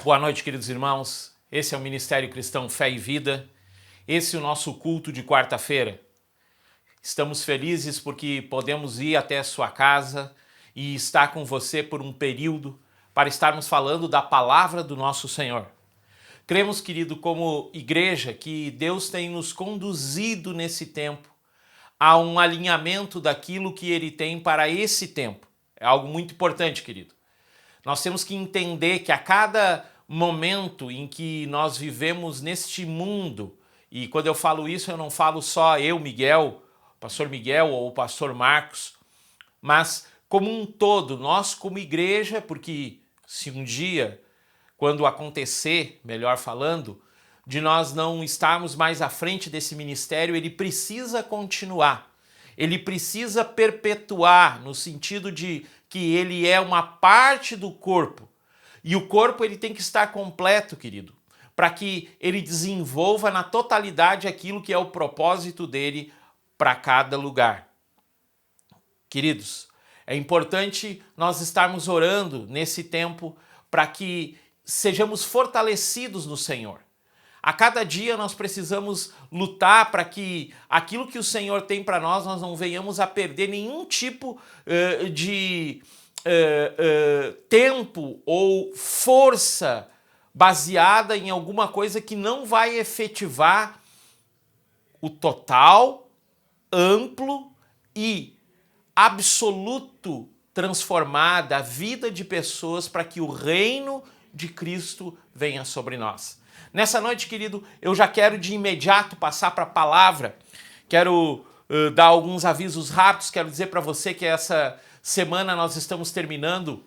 Boa noite, queridos irmãos. Esse é o Ministério Cristão Fé e Vida. Esse é o nosso culto de quarta-feira. Estamos felizes porque podemos ir até a sua casa e estar com você por um período para estarmos falando da palavra do nosso Senhor. Cremos, querido, como igreja, que Deus tem nos conduzido nesse tempo a um alinhamento daquilo que Ele tem para esse tempo. É algo muito importante, querido. Nós temos que entender que a cada momento em que nós vivemos neste mundo, e quando eu falo isso, eu não falo só eu, Miguel, pastor Miguel ou o pastor Marcos, mas como um todo, nós como igreja, porque se um dia, quando acontecer, melhor falando, de nós não estarmos mais à frente desse ministério, ele precisa continuar. Ele precisa perpetuar, no sentido de que ele é uma parte do corpo. E o corpo ele tem que estar completo, querido, para que ele desenvolva na totalidade aquilo que é o propósito dele para cada lugar. Queridos, é importante nós estarmos orando nesse tempo para que sejamos fortalecidos no Senhor. A cada dia nós precisamos lutar para que aquilo que o Senhor tem para nós não venhamos a perder nenhum tipo de tempo ou força baseada em alguma coisa que não vai efetivar o total, amplo e absoluto transformar da vida de pessoas para que o reino de Cristo venha sobre nós. Nessa noite, querido, eu já quero de imediato passar para a palavra. Quero dar alguns avisos rápidos. Quero dizer para você que essa semana nós estamos terminando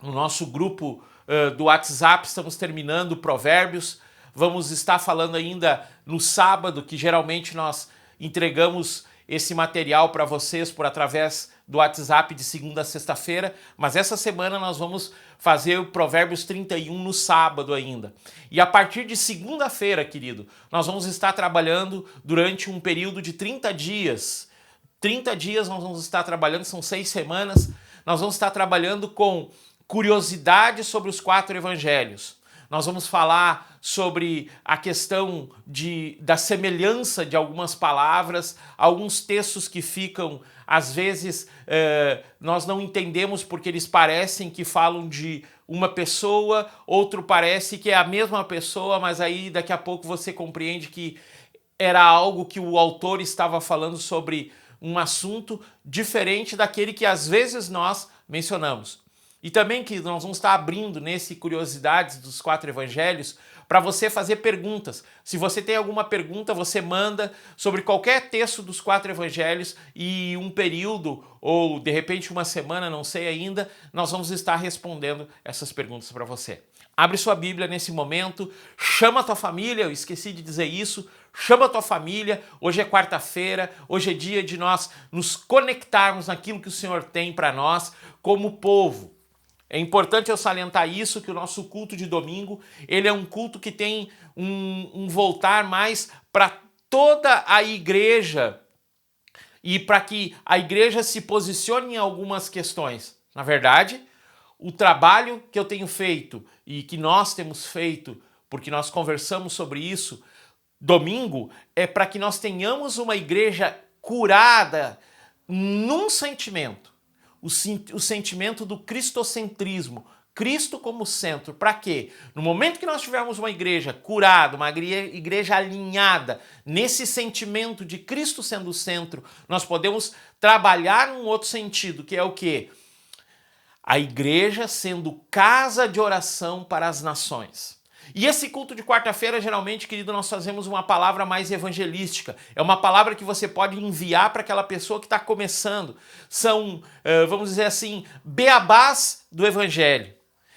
no nosso grupo do WhatsApp, estamos terminando Provérbios. Vamos estar falando ainda no sábado, que geralmente nós entregamos esse material para vocês por através do WhatsApp de segunda a sexta-feira, mas essa semana nós vamos fazer o Provérbios 31 no sábado ainda. E a partir de segunda-feira, querido, nós vamos estar trabalhando durante um período de 30 dias. 30 dias nós vamos estar trabalhando, são 6 semanas, nós vamos estar trabalhando com curiosidades sobre os 4 evangelhos. Nós vamos falar sobre a questão da semelhança de algumas palavras, alguns textos que ficam, às vezes, nós não entendemos porque eles parecem que falam de uma pessoa, outro parece que é a mesma pessoa, mas aí daqui a pouco você compreende que era algo que o autor estava falando sobre um assunto diferente daquele que às vezes nós mencionamos. E também que nós vamos estar abrindo nesse Curiosidades dos 4 Evangelhos para você fazer perguntas. Se você tem alguma pergunta, você manda sobre qualquer texto dos 4 Evangelhos e um período ou de repente uma semana, não sei ainda, nós vamos estar respondendo essas perguntas para você. Abre sua Bíblia nesse momento, chama a tua família, eu esqueci de dizer isso, chama a tua família, hoje é quarta-feira, hoje é dia de nós nos conectarmos naquilo que o Senhor tem para nós como povo. É importante eu salientar isso, que o nosso culto de domingo, ele é um culto que tem um voltar mais para toda a igreja e para que a igreja se posicione em algumas questões. Na verdade, o trabalho que eu tenho feito e que nós temos feito, porque nós conversamos sobre isso, domingo, é para que nós tenhamos uma igreja curada num sentimento. O sentimento do cristocentrismo, Cristo como centro. Para quê? No momento que nós tivermos uma igreja curada, uma igreja alinhada nesse sentimento de Cristo sendo o centro, nós podemos trabalhar num outro sentido, que é o quê? A igreja sendo casa de oração para as nações. E esse culto de quarta-feira, geralmente, querido, nós fazemos uma palavra mais evangelística. É uma palavra que você pode enviar para aquela pessoa que está começando. São, vamos dizer assim, beabás do evangelho.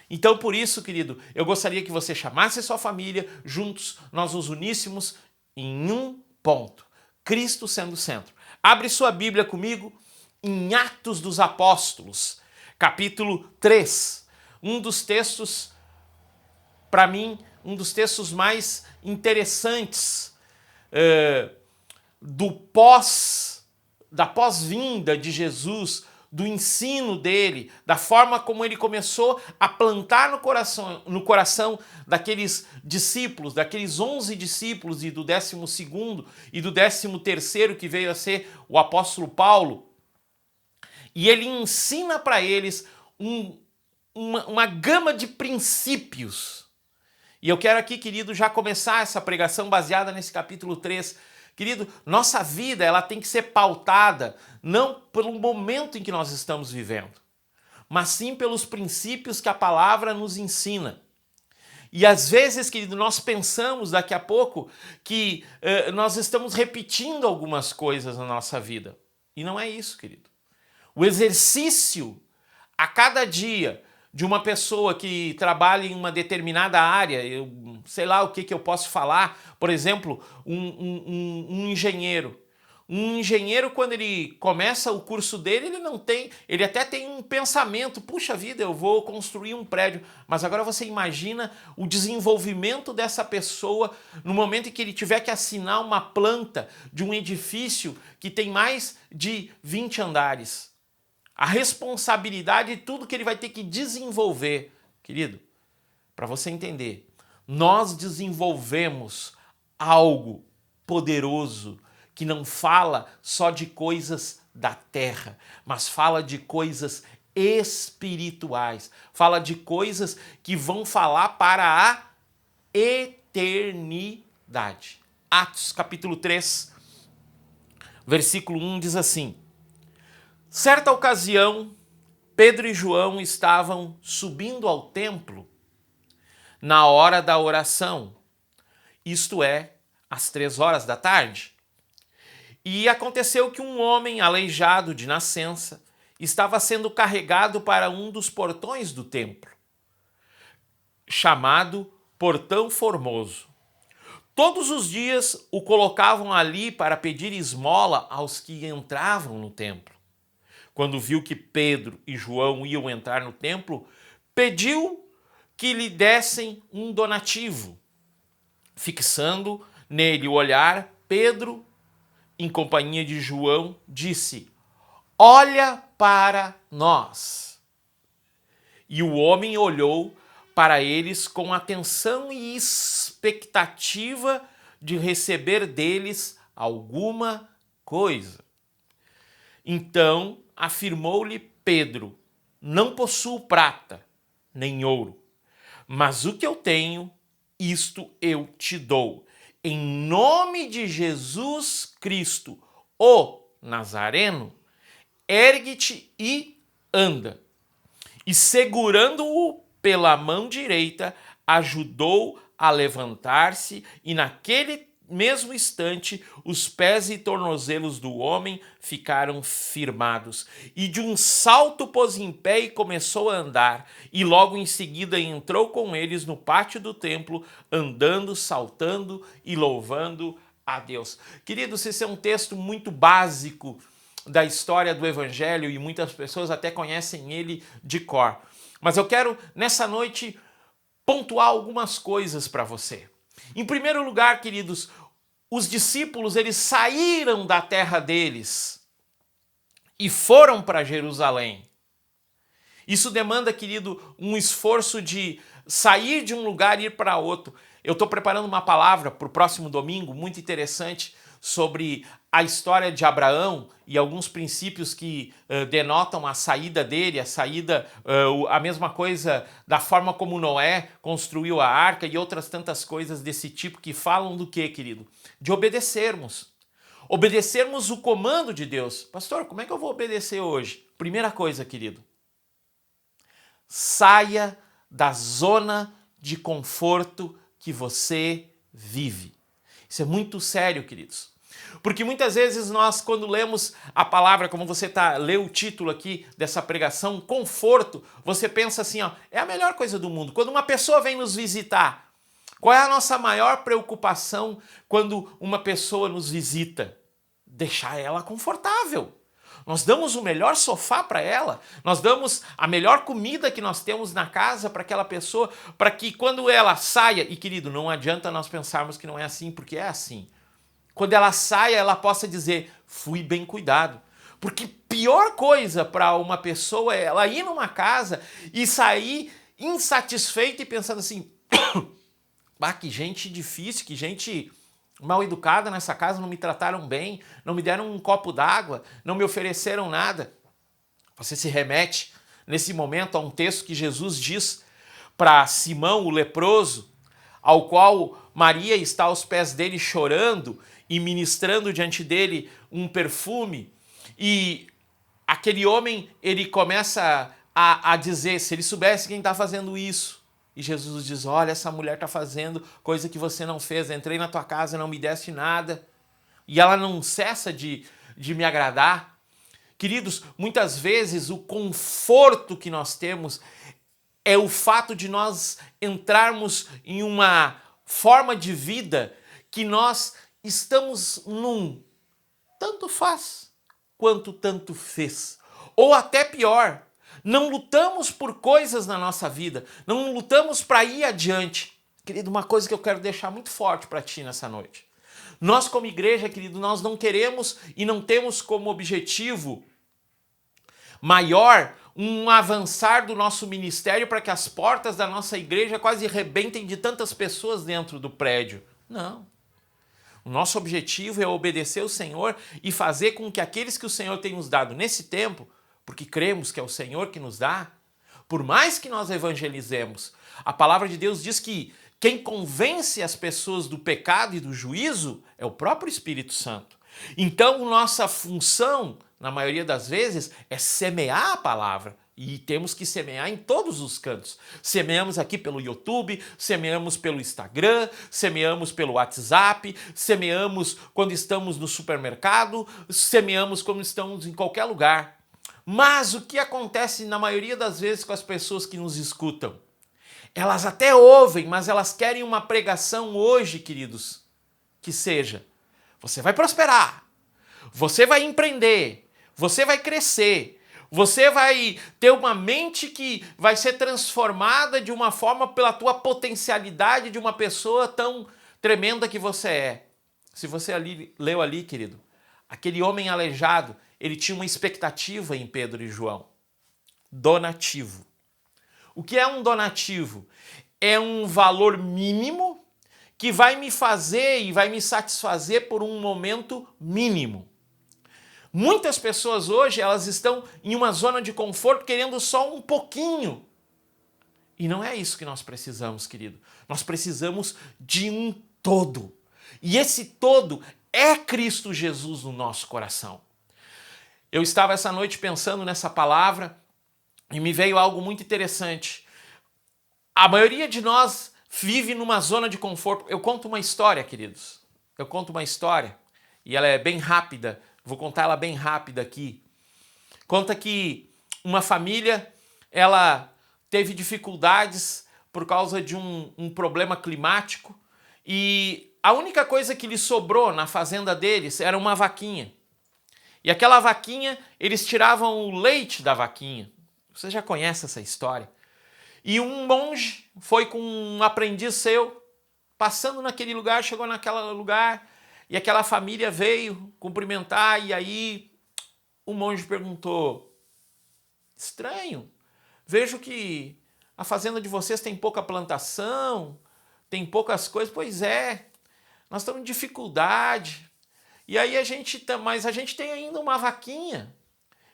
Então, por isso, querido, eu gostaria que você chamasse a sua família, juntos nós nos uníssemos em um ponto. Cristo sendo o centro. Abre sua Bíblia comigo em Atos dos Apóstolos, capítulo 3. Um dos textos, para mim, um dos textos mais interessantes da pós-vinda de Jesus do ensino dele, da forma como ele começou a plantar no coração daqueles discípulos, daqueles 11 discípulos e do 12º e do 13º que veio a ser o apóstolo Paulo. E ele ensina para eles uma gama de princípios. E eu quero aqui, querido, já começar essa pregação baseada nesse capítulo 3. Querido, nossa vida ela tem que ser pautada não pelo momento em que nós estamos vivendo, mas sim pelos princípios que a palavra nos ensina. E às vezes, querido, nós pensamos daqui a pouco que nós estamos repetindo algumas coisas na nossa vida. E não é isso, querido. O exercício a cada dia de uma pessoa que trabalha em uma determinada área, eu sei lá o que eu posso falar, por exemplo, um engenheiro. Um engenheiro, quando ele começa o curso dele, ele até tem um pensamento, puxa vida, eu vou construir um prédio, mas agora você imagina o desenvolvimento dessa pessoa no momento em que ele tiver que assinar uma planta de um edifício que tem mais de 20 andares. A responsabilidade de tudo que ele vai ter que desenvolver. Querido, para você entender, nós desenvolvemos algo poderoso que não fala só de coisas da terra, mas fala de coisas espirituais, fala de coisas que vão falar para a eternidade. Atos capítulo 3, versículo 1 diz assim: certa ocasião, Pedro e João estavam subindo ao templo na hora da oração, isto é, às 3 horas da tarde. E aconteceu que um homem aleijado de nascença estava sendo carregado para um dos portões do templo, chamado Portão Formoso. Todos os dias o colocavam ali para pedir esmola aos que entravam no templo. Quando viu que Pedro e João iam entrar no templo, pediu que lhe dessem um donativo. Fixando nele o olhar, Pedro, em companhia de João, disse: olha para nós. E o homem olhou para eles com atenção e expectativa de receber deles alguma coisa. Então afirmou-lhe Pedro: não possuo prata nem ouro, mas o que eu tenho, isto eu te dou. Em nome de Jesus Cristo, o Nazareno, ergue-te e anda. E segurando-o pela mão direita, ajudou a levantar-se, e naquele mesmo instante os pés e tornozelos do homem ficaram firmados. E de um salto pôs em pé e começou a andar, e logo em seguida entrou com eles no pátio do templo, andando, saltando e louvando a Deus. Queridos, esse é um texto muito básico da história do Evangelho e muitas pessoas até conhecem ele de cor. Mas eu quero, nessa noite, pontuar algumas coisas para você. Em primeiro lugar, queridos, os discípulos, eles saíram da terra deles e foram para Jerusalém. Isso demanda, querido, um esforço de sair de um lugar e ir para outro. Eu estou preparando uma palavra para o próximo domingo, muito interessante, sobre a história de Abraão e alguns princípios que denotam a saída dele, a mesma coisa da forma como Noé construiu a arca e outras tantas coisas desse tipo que falam do quê, querido? De obedecermos. Obedecermos o comando de Deus. Pastor, como é que eu vou obedecer hoje? Primeira coisa, querido. Saia da zona de conforto que você vive. Isso é muito sério, queridos. Porque muitas vezes nós, quando lemos a palavra, como você leu o título aqui dessa pregação, conforto, você pensa assim, ó, é a melhor coisa do mundo. Quando uma pessoa vem nos visitar, qual é a nossa maior preocupação quando uma pessoa nos visita? Deixar ela confortável. Nós damos o melhor sofá para ela, nós damos a melhor comida que nós temos na casa para aquela pessoa, para que quando ela saia, e querido, não adianta nós pensarmos que não é assim, porque é assim. Quando ela saia, ela possa dizer, fui bem cuidado. Porque pior coisa para uma pessoa é ela ir numa casa e sair insatisfeita e pensando assim, ah, que gente difícil, que gente mal educada nessa casa, não me trataram bem, não me deram um copo d'água, não me ofereceram nada. Você se remete nesse momento a um texto que Jesus diz para Simão, o leproso, ao qual Maria está aos pés dele chorando e ministrando diante dele um perfume, e aquele homem, ele começa a dizer, se ele soubesse quem está fazendo isso, e Jesus diz, olha, essa mulher está fazendo coisa que você não fez, entrei na tua casa, não me deste nada, e ela não cessa de me agradar. Queridos, muitas vezes o conforto que nós temos é o fato de nós entrarmos em uma forma de vida que nós estamos num tanto faz quanto tanto fez. Ou até pior, não lutamos por coisas na nossa vida, não lutamos para ir adiante. Querido, uma coisa que eu quero deixar muito forte para ti nessa noite. Nós como igreja, querido, nós não queremos e não temos como objetivo maior um avançar do nosso ministério para que as portas da nossa igreja quase rebentem de tantas pessoas dentro do prédio. Não. O nosso objetivo é obedecer o Senhor e fazer com que aqueles que o Senhor tem nos dado nesse tempo, porque cremos que é o Senhor que nos dá, por mais que nós evangelizemos, a palavra de Deus diz que quem convence as pessoas do pecado e do juízo é o próprio Espírito Santo. Então, nossa função, na maioria das vezes, é semear a palavra. E temos que semear em todos os cantos. Semeamos aqui pelo YouTube, semeamos pelo Instagram, semeamos pelo WhatsApp, semeamos quando estamos no supermercado, semeamos quando estamos em qualquer lugar. Mas o que acontece na maioria das vezes com as pessoas que nos escutam? Elas até ouvem, mas elas querem uma pregação hoje, queridos, que seja: você vai prosperar, você vai empreender, você vai crescer, você vai ter uma mente que vai ser transformada de uma forma pela tua potencialidade de uma pessoa tão tremenda que você é. Se você leu ali, querido, aquele homem aleijado, ele tinha uma expectativa em Pedro e João. Donativo. O que é um donativo? É um valor mínimo que vai me fazer e vai me satisfazer por um momento mínimo. Muitas pessoas hoje, elas estão em uma zona de conforto querendo só um pouquinho. E não é isso que nós precisamos, querido. Nós precisamos de um todo. E esse todo é Cristo Jesus no nosso coração. Eu estava essa noite pensando nessa palavra e me veio algo muito interessante. A maioria de nós vive numa zona de conforto. Eu conto uma história, queridos. Eu conto uma história e ela é bem rápida. Vou contar ela bem rápida aqui. Conta que uma família, ela teve dificuldades por causa de um problema climático e a única coisa que lhe sobrou na fazenda deles era uma vaquinha. E aquela vaquinha, eles tiravam o leite da vaquinha. Você já conhece essa história. E um monge foi com um aprendiz seu, passando naquele lugar, chegou naquele lugar, e aquela família veio cumprimentar, e aí o monge perguntou: estranho, vejo que a fazenda de vocês tem pouca plantação, tem poucas coisas. Pois é, nós estamos em dificuldade. E aí mas a gente tem ainda uma vaquinha,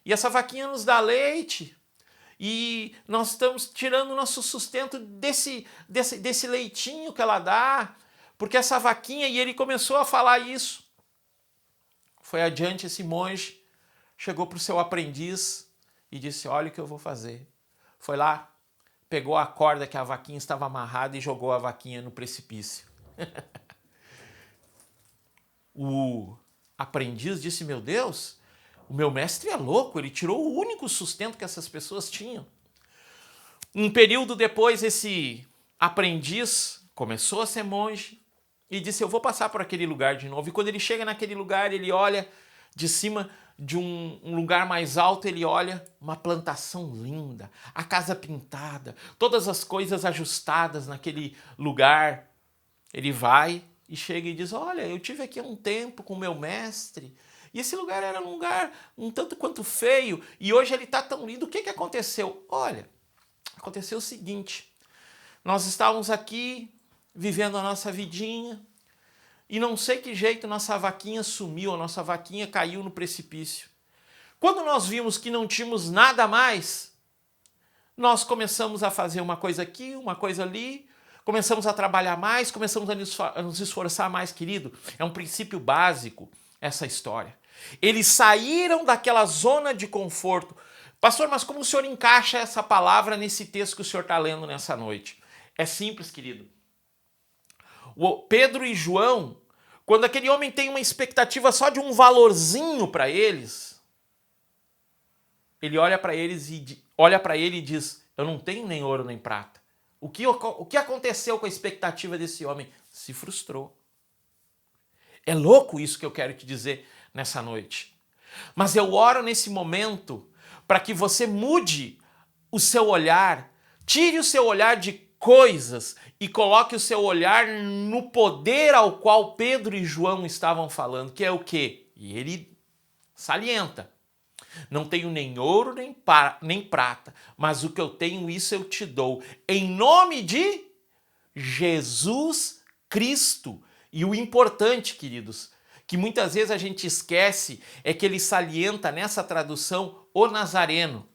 e essa vaquinha nos dá leite, e nós estamos tirando o nosso sustento desse leitinho que ela dá, porque essa vaquinha... E ele começou a falar isso. Foi adiante esse monge, chegou para o seu aprendiz e disse: olha o que eu vou fazer. Foi lá, pegou a corda que a vaquinha estava amarrada e jogou a vaquinha no precipício. O aprendiz disse: meu Deus, o meu mestre é louco, ele tirou o único sustento que essas pessoas tinham. Um período depois, esse aprendiz começou a ser monge e disse: eu vou passar por aquele lugar de novo. E quando ele chega naquele lugar, ele olha de cima de um lugar mais alto, ele olha uma plantação linda, a casa pintada, todas as coisas ajustadas naquele lugar. Ele vai e chega e diz: olha, eu tive aqui há um tempo com o meu mestre, E esse lugar era um lugar um tanto quanto feio, e hoje ele está tão lindo. O que aconteceu? Olha, aconteceu o seguinte, nós estávamos aqui vivendo a nossa vidinha, e não sei que jeito nossa vaquinha sumiu, a nossa vaquinha caiu no precipício. Quando nós vimos que não tínhamos nada mais, nós começamos a fazer uma coisa aqui, uma coisa ali, começamos a trabalhar mais, começamos a nos esforçar mais, querido. É um princípio básico essa história. Eles saíram daquela zona de conforto. Pastor, mas como o senhor encaixa essa palavra nesse texto que o senhor está lendo nessa noite? É simples, querido. O Pedro e João, quando aquele homem tem uma expectativa só de um valorzinho para eles, ele olha para ele e diz, eu não tenho nem ouro nem prata. O que aconteceu com a expectativa desse homem? Se frustrou. É louco isso que eu quero te dizer nessa noite. Mas eu oro nesse momento para que você mude o seu olhar, tire o seu olhar de coisas e coloque o seu olhar no poder ao qual Pedro e João estavam falando, que é o quê? E ele salienta. Não tenho nem ouro nem prata, mas o que eu tenho, isso eu te dou. Em nome de Jesus Cristo. E o importante, queridos, que muitas vezes a gente esquece, é que ele salienta nessa tradução o Nazareno.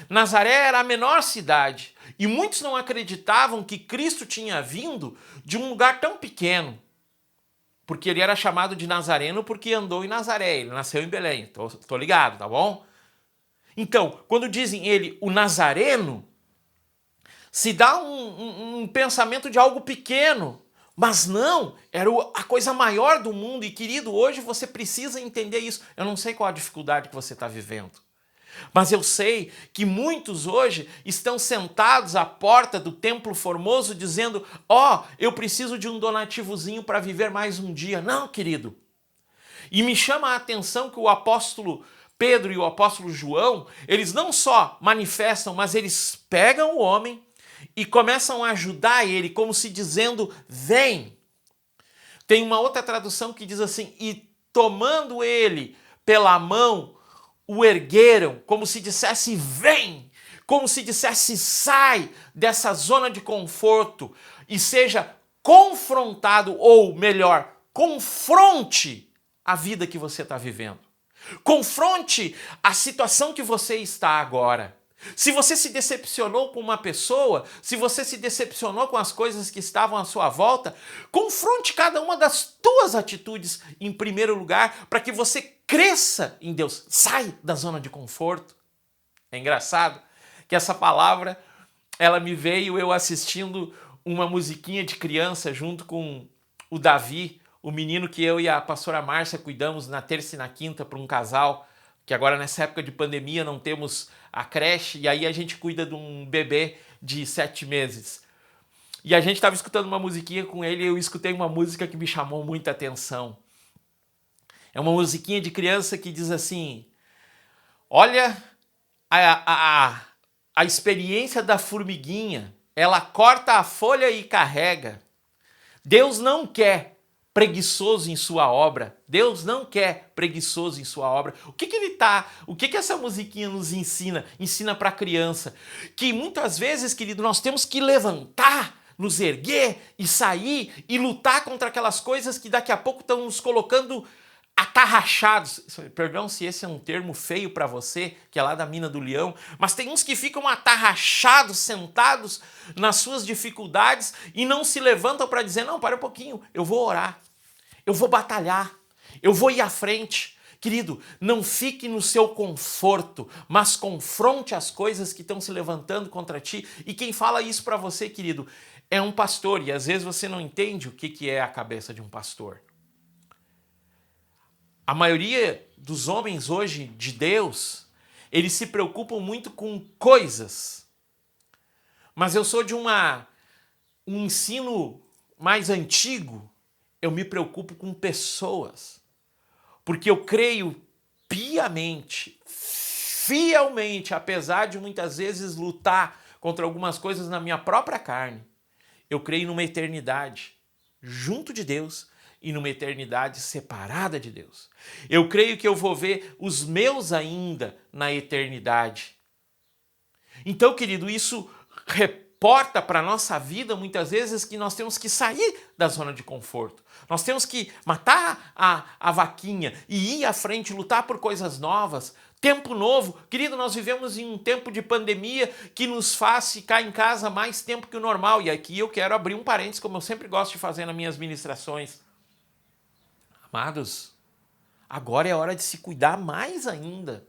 Nazaré era a menor cidade e muitos não acreditavam que Cristo tinha vindo de um lugar tão pequeno. Porque ele era chamado de Nazareno porque andou em Nazaré, ele nasceu em Belém, tô ligado, tá bom? Então, quando dizem ele, o Nazareno, se dá um pensamento de algo pequeno, mas não, era a coisa maior do mundo. E querido, hoje você precisa entender isso. Eu não sei qual a dificuldade que você está vivendo, mas eu sei que muitos hoje estão sentados à porta do Templo Formoso dizendo, eu preciso de um donativozinho para viver mais um dia. Não, querido. E me chama a atenção que o apóstolo Pedro e o apóstolo João, eles não só manifestam, mas eles pegam o homem e começam a ajudar ele, como se dizendo, vem. Tem uma outra tradução que diz assim, e tomando ele pela mão, o ergueram, como se dissesse, vem, como se dissesse, sai dessa zona de conforto e seja confrontado, ou melhor, confronte a vida que você está vivendo. Confronte a situação que você está agora. Se você se decepcionou com uma pessoa, se você se decepcionou com as coisas que estavam à sua volta, confronte cada uma das tuas atitudes em primeiro lugar para que você cresça em Deus. Sai da zona de conforto. É engraçado que essa palavra, ela me veio eu assistindo uma musiquinha de criança junto com o Davi, o menino que eu e a pastora Márcia cuidamos na terça e na quinta para um casal, que agora nessa época de pandemia não temos a creche, e aí a gente cuida de um bebê de 7 meses. E a gente estava escutando uma musiquinha com ele e eu escutei uma música que me chamou muita atenção. É uma musiquinha de criança que diz assim, olha a experiência da formiguinha, ela corta a folha e carrega. Deus não quer preguiçoso em sua obra. Deus não quer preguiçoso em sua obra. O que essa musiquinha nos ensina? Ensina para a criança que muitas vezes, querido, nós temos que levantar, nos erguer e sair e lutar contra aquelas coisas que daqui a pouco estão nos colocando atarrachados. Perdão se esse é um termo feio para você, que é lá da Mina do Leão, mas tem uns que ficam atarrachados, sentados nas suas dificuldades e não se levantam para dizer, não, para um pouquinho, eu vou orar, eu vou batalhar, eu vou ir à frente. Querido, não fique no seu conforto, mas confronte as coisas que estão se levantando contra ti. E quem fala isso para você, querido, é um pastor. E às vezes você não entende o que é a cabeça de um pastor. A maioria dos homens hoje de Deus, eles se preocupam muito com coisas. Mas eu sou de um ensino mais antigo, eu me preocupo com pessoas. Porque eu creio piamente, fielmente, apesar de muitas vezes lutar contra algumas coisas na minha própria carne, eu creio numa eternidade junto de Deus e numa eternidade separada de Deus. Eu creio que eu vou ver os meus ainda na eternidade. Então, querido, isso reporta para a nossa vida muitas vezes que nós temos que sair da zona de conforto. Nós temos que matar a vaquinha e ir à frente, lutar por coisas novas. Tempo novo. Querido, nós vivemos em um tempo de pandemia que nos faz ficar em casa mais tempo que o normal. E aqui eu quero abrir um parênteses, como eu sempre gosto de fazer nas minhas ministrações. Amados, agora é hora de se cuidar mais ainda,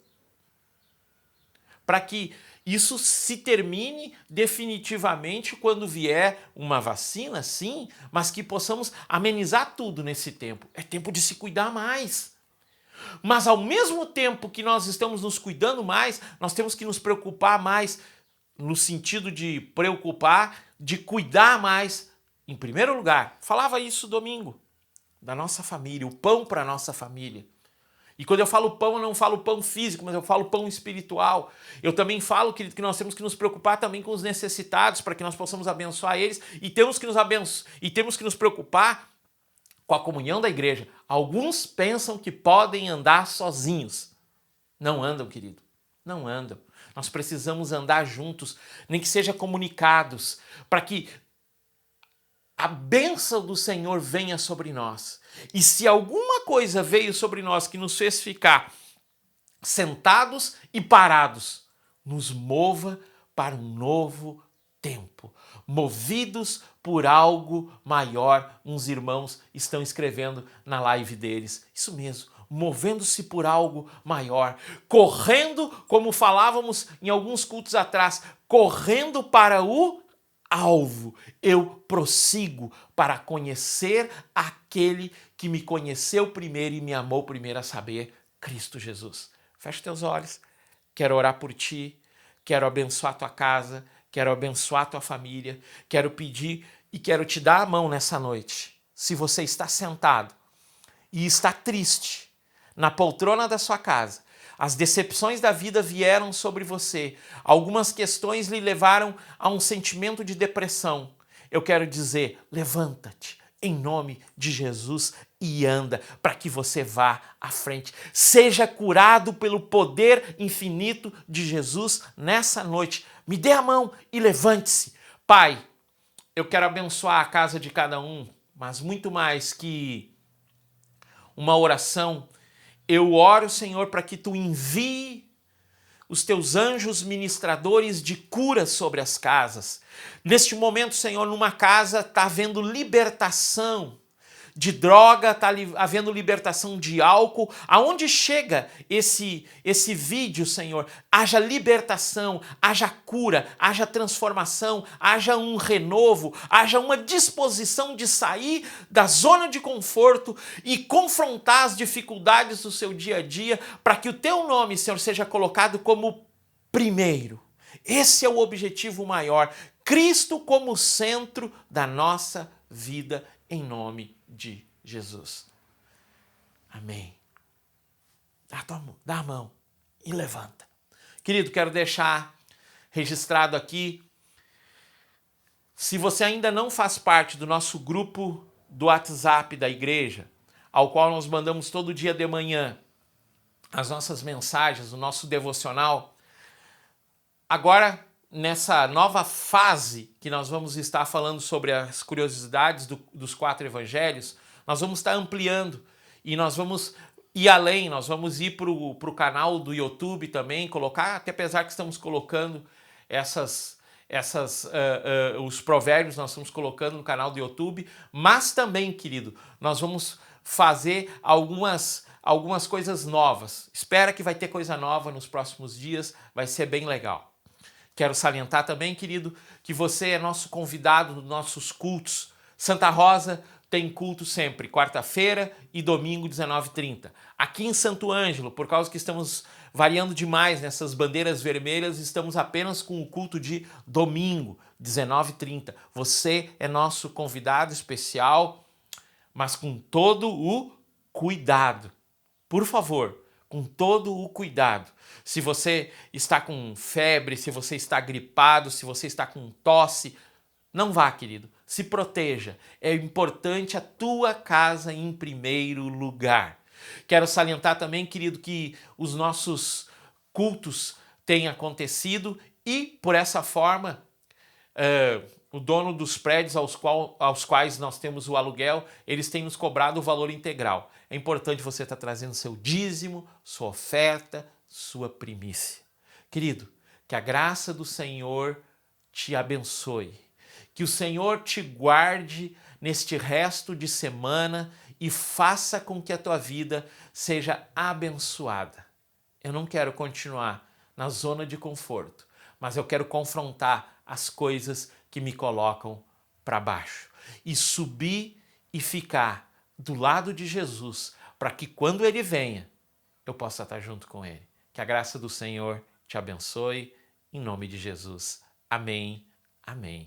para que isso se termine definitivamente quando vier uma vacina, sim, mas que possamos amenizar tudo nesse tempo. É tempo de se cuidar mais. Mas ao mesmo tempo que nós estamos nos cuidando mais, nós temos que nos preocupar mais, no sentido de preocupar, de cuidar mais. Em primeiro lugar, falava isso domingo, da nossa família, o pão para a nossa família. E quando eu falo pão, eu não falo pão físico, mas eu falo pão espiritual. Eu também falo, querido, que nós temos que nos preocupar também com os necessitados, para que nós possamos abençoar eles, e temos que nos preocupar com a comunhão da igreja. Alguns pensam que podem andar sozinhos. Não andam, querido. Não andam. Nós precisamos andar juntos, nem que seja comunicados, para que a bênção do Senhor venha sobre nós. E se alguma coisa veio sobre nós que nos fez ficar sentados e parados, nos mova para um novo tempo. Movidos por algo maior, uns irmãos estão escrevendo na live deles. Isso mesmo, movendo-se por algo maior. Correndo, como falávamos em alguns cultos atrás, correndo para o alvo. Eu prossigo para conhecer aquele que me conheceu primeiro e me amou primeiro, a saber, Cristo Jesus. Feche teus olhos. Quero orar por ti. Quero abençoar tua casa. Quero abençoar tua família. Quero pedir e quero te dar a mão nessa noite. Se você está sentado e está triste na poltrona da sua casa, as decepções da vida vieram sobre você, algumas questões lhe levaram a um sentimento de depressão. Eu quero dizer, levanta-te em nome de Jesus e anda para que você vá à frente. Seja curado pelo poder infinito de Jesus nessa noite. Me dê a mão e levante-se. Pai, eu quero abençoar a casa de cada um, mas muito mais que uma oração, eu oro, Senhor, para que Tu envie os Teus anjos ministradores de cura sobre as casas. Neste momento, Senhor, numa casa está havendo libertação de droga, está havendo libertação de álcool. Aonde chega esse vídeo, Senhor, haja libertação, haja cura, haja transformação, haja um renovo, haja uma disposição de sair da zona de conforto e confrontar as dificuldades do seu dia a dia, para que o Teu nome, Senhor, seja colocado como primeiro. Esse é o objetivo maior. Cristo como centro da nossa vida, em nome de Jesus. Amém. Dá a mão e levanta. Querido, quero deixar registrado aqui, se você ainda não faz parte do nosso grupo do WhatsApp da igreja, ao qual nós mandamos todo dia de manhã as nossas mensagens, o nosso devocional, agora, nessa nova fase que nós vamos estar falando sobre as curiosidades dos 4 evangelhos, nós vamos estar ampliando e nós vamos ir além, nós vamos ir para o canal do YouTube também, colocar, até apesar que estamos colocando os provérbios, nós estamos colocando no canal do YouTube, mas também, querido, nós vamos fazer algumas coisas novas. Espera que vai ter coisa nova nos próximos dias, vai ser bem legal. Quero salientar também, querido, que você é nosso convidado nos nossos cultos. Santa Rosa tem culto sempre, quarta-feira e domingo, 19h30. Aqui em Santo Ângelo, por causa que estamos variando demais nessas bandeiras vermelhas, estamos apenas com o culto de domingo, 19h30. Você é nosso convidado especial, mas com todo o cuidado. Por favor, com todo o cuidado. Se você está com febre, se você está gripado, se você está com tosse, não vá, querido. se proteja. É importante a tua casa em primeiro lugar. Quero salientar também, querido, que os nossos cultos têm acontecido e, por essa forma, o dono dos prédios aos quais nós temos o aluguel, eles têm nos cobrado o valor integral. É importante você estar trazendo seu dízimo, sua oferta, sua primícia. Querido, que a graça do Senhor te abençoe. Que o Senhor te guarde neste resto de semana e faça com que a tua vida seja abençoada. Eu não quero continuar na zona de conforto, mas eu quero confrontar as coisas que me colocam para baixo e subir e ficar do lado de Jesus, para que quando ele venha, eu possa estar junto com ele. Que a graça do Senhor te abençoe, em nome de Jesus. Amém. Amém.